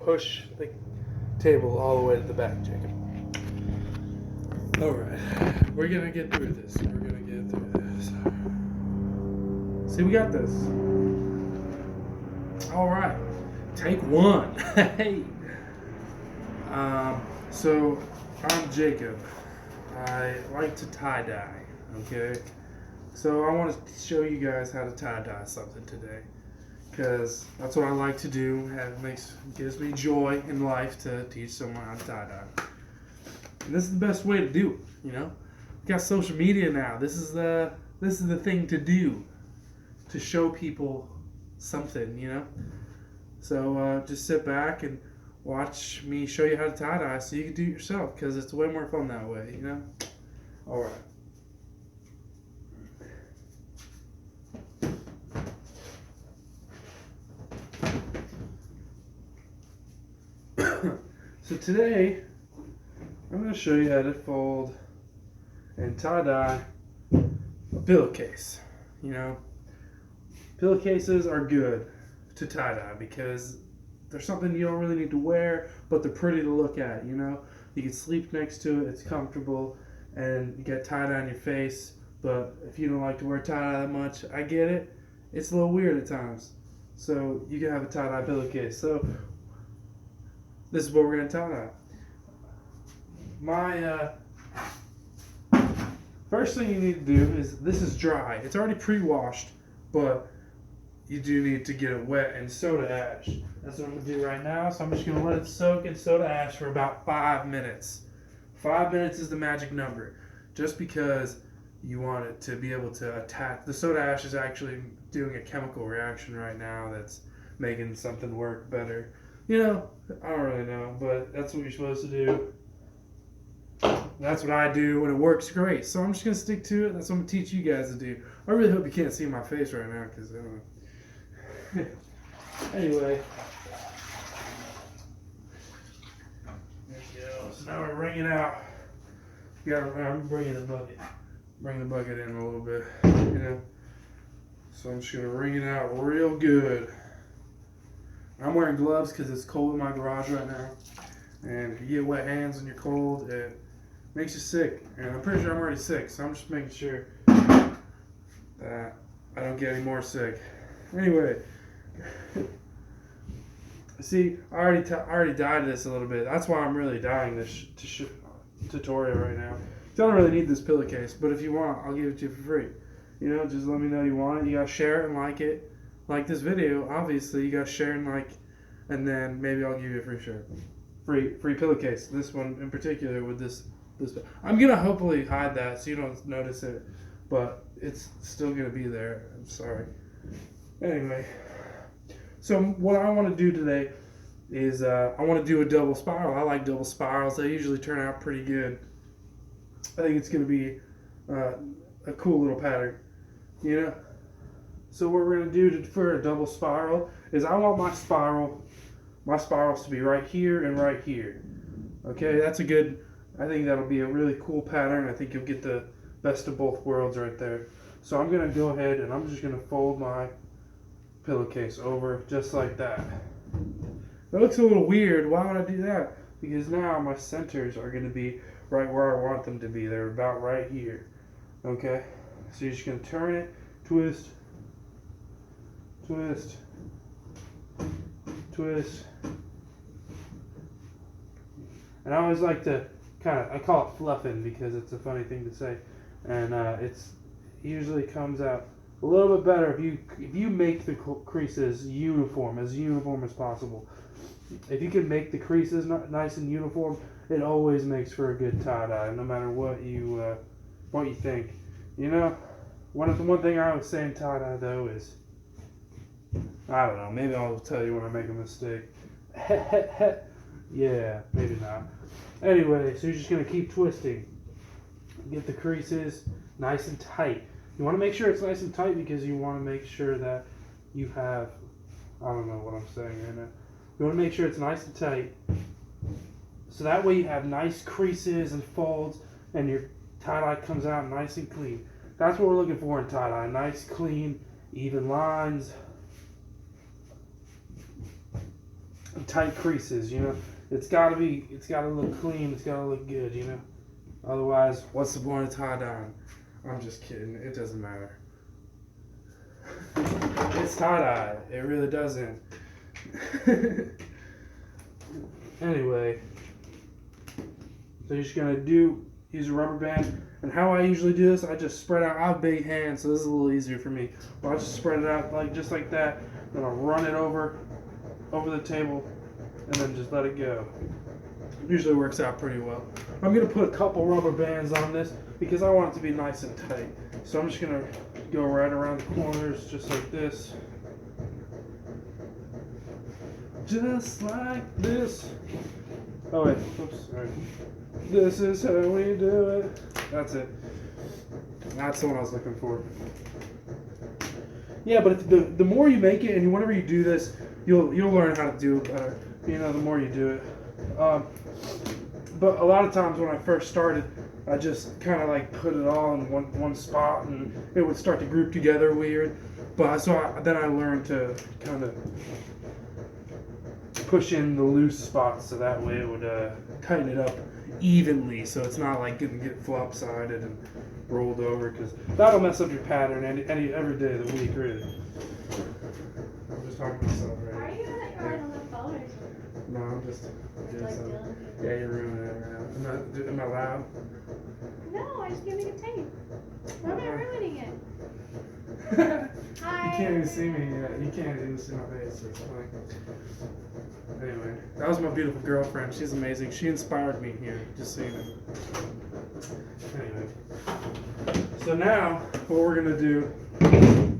push the table all the way to the back, Jacob. Alright, we're gonna get through this. See, we got this. Alright, take one. Hey. So, I'm Jacob. I like to tie-dye, okay? So I want to show you guys how to tie-dye something today. Because that's what I like to do. Gives me joy in life to teach someone how to tie-dye. And this is the best way to do it, you know? We got social media now. This is the thing to do. To show people something, you know? So just sit back and watch me show you how to tie-dye so you can do it yourself, because it's way more fun that way, you know? Alright. So today, I'm going to show you how to fold and tie-dye a pillowcase. You know, pillowcases are good to tie-dye because they're something you don't really need to wear, but they're pretty to look at, you know. You can sleep next to it, it's comfortable, and you get tie-dye on your face, but if you don't like to wear tie-dye that much, I get it. It's a little weird at times. So you can have a tie-dye pillowcase. So this is what we're going to tie-dye. My first thing you need to do is, this is dry. It's already pre-washed, but you do need to get it wet in soda ash. That's what I'm going to do right now. So I'm just going to let it soak in soda ash for about 5 minutes. 5 minutes is the magic number. Just because you want it to be able to attach. The soda ash is actually doing a chemical reaction right now that's making something work better. You know, I don't really know, but that's what you're supposed to do. That's what I do, and it works great. So I'm just going to stick to it. That's what I'm going to teach you guys to do. I really hope you can't see my face right now, because I don't know. Anyway. There we go. So now we're wringing out. You gotta remember, I'm bringing the bucket. Bring the bucket in a little bit, you know. So I'm just going to wring it out real good. I'm wearing gloves because it's cold in my garage right now. And if you get wet hands and you're cold, it makes you sick. And I'm pretty sure I'm already sick, so I'm just making sure that I don't get any more sick. Anyway, see, I already dyed this a little bit. That's why I'm really dyeing this tutorial right now. I don't really need this pillowcase, but if you want, I'll give it to you for free. You know, just let me know you want it. You gotta share it and like it. Like this video, obviously, you gotta share and like, and then maybe I'll give you a free shirt. Free pillowcase. This one in particular with this. I'm gonna hopefully hide that so you don't notice it, but it's still gonna be there. I'm sorry. Anyway, so what I want to do today is I want to do a double spiral. I like double spirals. They usually turn out pretty good. I think it's gonna be a cool little pattern, you know. So what we're gonna do for a double spiral is I want my spirals to be right here and right here. Okay, that's a good, I think that'll be a really cool pattern. I think you'll get the best of both worlds right there. So I'm going to go ahead and I'm just going to fold my pillowcase over just like that. That looks a little weird. Why would I do that? Because now my centers are going to be right where I want them to be. They're about right here. Okay, so you're just going to turn it, twist, twist, twist. And I always like to I call it fluffing because it's a funny thing to say, and it's usually comes out a little bit better if you make the creases uniform as possible. If you can make the creases nice and uniform, it always makes for a good tie-dye, no matter what you think. You know, one thing I would say in tie-dye though is, I don't know, maybe I'll tell you when I make a mistake. Yeah, maybe not. Anyway, so you're just going to keep twisting. Get the creases nice and tight. You want to make sure it's nice and tight because you want to make sure that you have, I don't know what I'm saying right now. You want to make sure it's nice and tight. So that way you have nice creases and folds and your tie-dye comes out nice and clean. That's what we're looking for in tie-dye. Nice, clean, even lines. tight creases, you know. It's gotta look clean, it's gotta look good, you know. Otherwise, what's the point of tie-dyeing? I'm just kidding, it doesn't matter. It's tie-dye, it really doesn't. Anyway, so you're just gonna use a rubber band, and how I usually do this, I just spread out. I have big hands, so this is a little easier for me. But I just spread it out just like that, then I'll run it over the table, and then just let it go. Usually works out pretty well. I'm gonna put a couple rubber bands on this because I want it to be nice and tight. So I'm just gonna go right around the corners, just like this. Just like this. Oh wait, oops, sorry. This is how we do it. That's it. That's the one I was looking for. Yeah, but the more you make it, and whenever you do this, you'll learn how to do it better. You know, the more you do it. But a lot of times when I first started, I just kind of like put it all in one spot, and it would start to group together weird. But then I learned to kind of push in the loose spots so that way it would tighten it up evenly, so it's not like going to get flop-sided and rolled over, because that'll mess up your pattern every day of the week, really. I'm just talking to myself right now. Are you on the phone or something? No, I'm just doing like something. Dylan? Yeah, you're ruining it right now. Am I loud? No, I just gave you a tape. I'm not ruining it. You Hi. can't even see me yet. You can't even see my face. It's funny. Anyway, that was my beautiful girlfriend. She's amazing. She inspired me here, just so you know. Anyway. So now, what we're going to do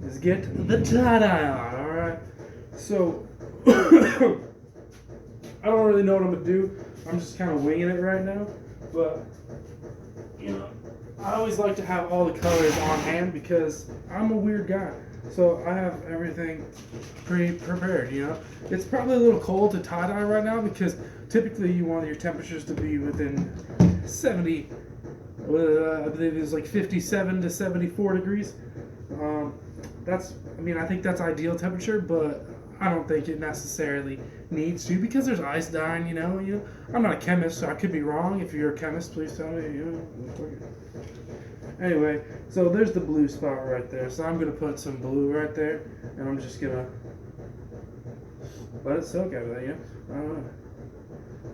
is get the tie-dye on, alright? So, I don't really know what I'm going to do. I'm just kind of winging it right now. But, you know, I always like to have all the colors on hand because I'm a weird guy. So I have everything pretty prepared, you know. It's probably a little cold to tie-dye right now because typically you want your temperatures to be within 70, I believe it was like 57 to 74 degrees. I think that's ideal temperature, but I don't think it necessarily needs to because there's ice dyeing, you know. I'm not a chemist, so I could be wrong. If you're a chemist, please tell me, you know. Anyway, so there's the blue spot right there. So I'm going to put some blue right there, and I'm just going to let it soak out of that, you know?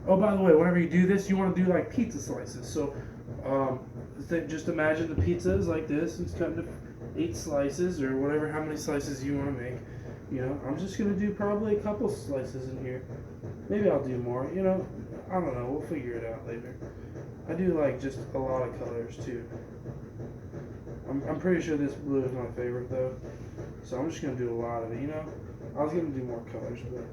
Oh, by the way, whenever you do this, you want to do like pizza slices. So just imagine the pizza is like this. It's cut into 8 slices or whatever, how many slices you want to make. You know, I'm just going to do probably a couple slices in here. Maybe I'll do more, you know. I don't know. We'll figure it out later. I do like just a lot of colors too. I'm pretty sure this blue is my favorite though, so I'm just gonna do a lot of it. You know, I was gonna do more colors, but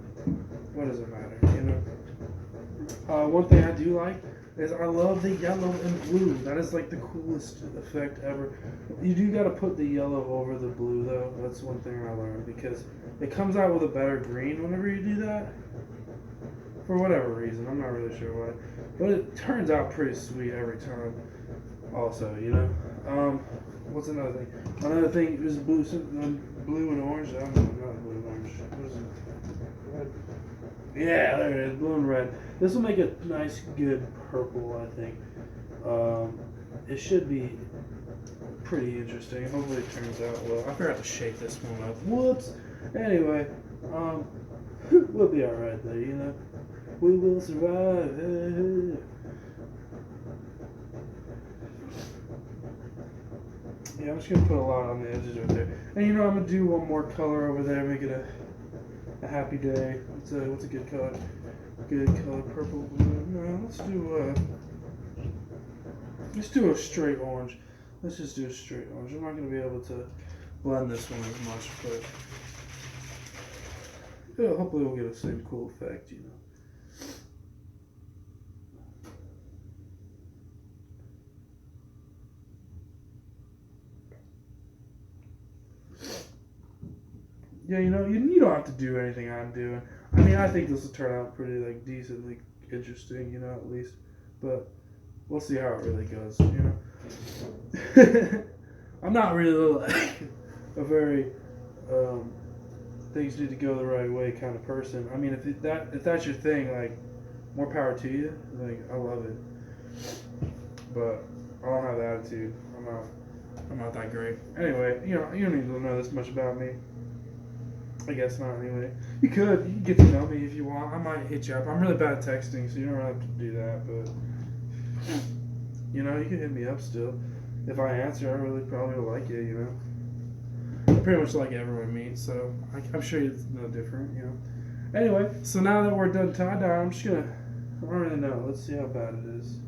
what does it matter? You know. One thing I do like is I love the yellow and blue. That is like the coolest effect ever. You do gotta put the yellow over the blue though. That's one thing I learned because it comes out with a better green whenever you do that. For whatever reason, I'm not really sure why, but it turns out pretty sweet every time. Also, you know. What's another thing? Another thing is blue and orange. I don't know, not blue and orange. What is it? Red. Yeah, there it is, blue and red. This will make a nice, good purple, I think. It should be pretty interesting. Hopefully it turns out well. I forgot to shake this one up. Whoops. Anyway, we'll be alright though, you know. We will survive. Yeah, I'm just going to put a lot on the edges right there. And you know, I'm going to do one more color over there, make it a happy day. What's a good color? Good color, purple, blue. No, let's do a straight orange. Let's just do a straight orange. I'm not going to be able to blend this one as much, but yeah, hopefully we'll get the same cool effect, you know. Yeah, you know, you don't have to do anything I'm doing. I mean, I think this will turn out pretty, like, decently interesting, you know, at least. But we'll see how it really goes, you know. I'm not really, like, a very things need to go the right way kind of person. I mean, if that's your thing, like, more power to you. Like, I love it. But I don't have the attitude. I'm not that great. Anyway, you don't need to know this much about me. I guess not. Anyway, you can get to know me if you want. I might hit you up. I'm really bad at texting, so you don't really have to do that. But you can hit me up still. If I answer, I really probably will like you. I pretty much like everyone I meet, so I'm sure it's no different. Anyway, so now that we're done tie-dye, I'm just gonna. I don't really know. Let's see how bad it is.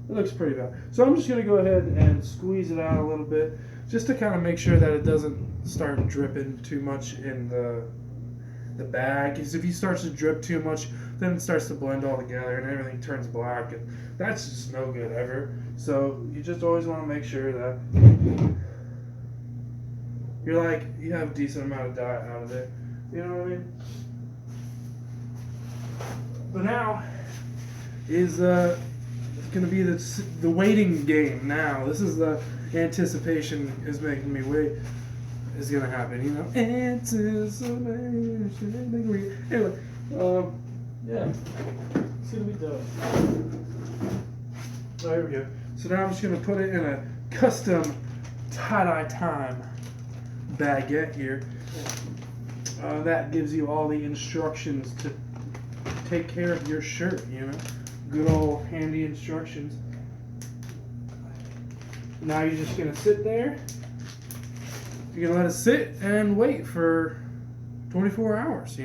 It looks pretty bad. So I'm just gonna go ahead and squeeze it out a little bit, just to kind of make sure that it doesn't start dripping too much in the bag. Because if it starts to drip too much, then it starts to blend all together and everything turns black, and that's just no good ever. So you just always want to make sure that you have a decent amount of dye out of it. You know what I mean? But now is going to be the waiting game. Now this is the anticipation is making me wait. Is going to happen, anticipation. Anyway, yeah, it's going to be dope. Oh, here we go. So now I'm just going to put it in a custom tie-dye time baguette here. That gives you all the instructions to take care of your shirt, Good old handy instructions. Now you're just going to sit there. You're going to let it sit and wait for 24 hours,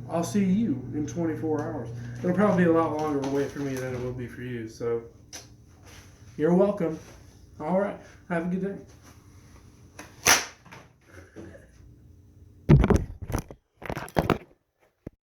I'll see you in 24 hours. It'll probably be a lot longer of a wait for me than it will be for you, so you're welcome. All right. Have a good day.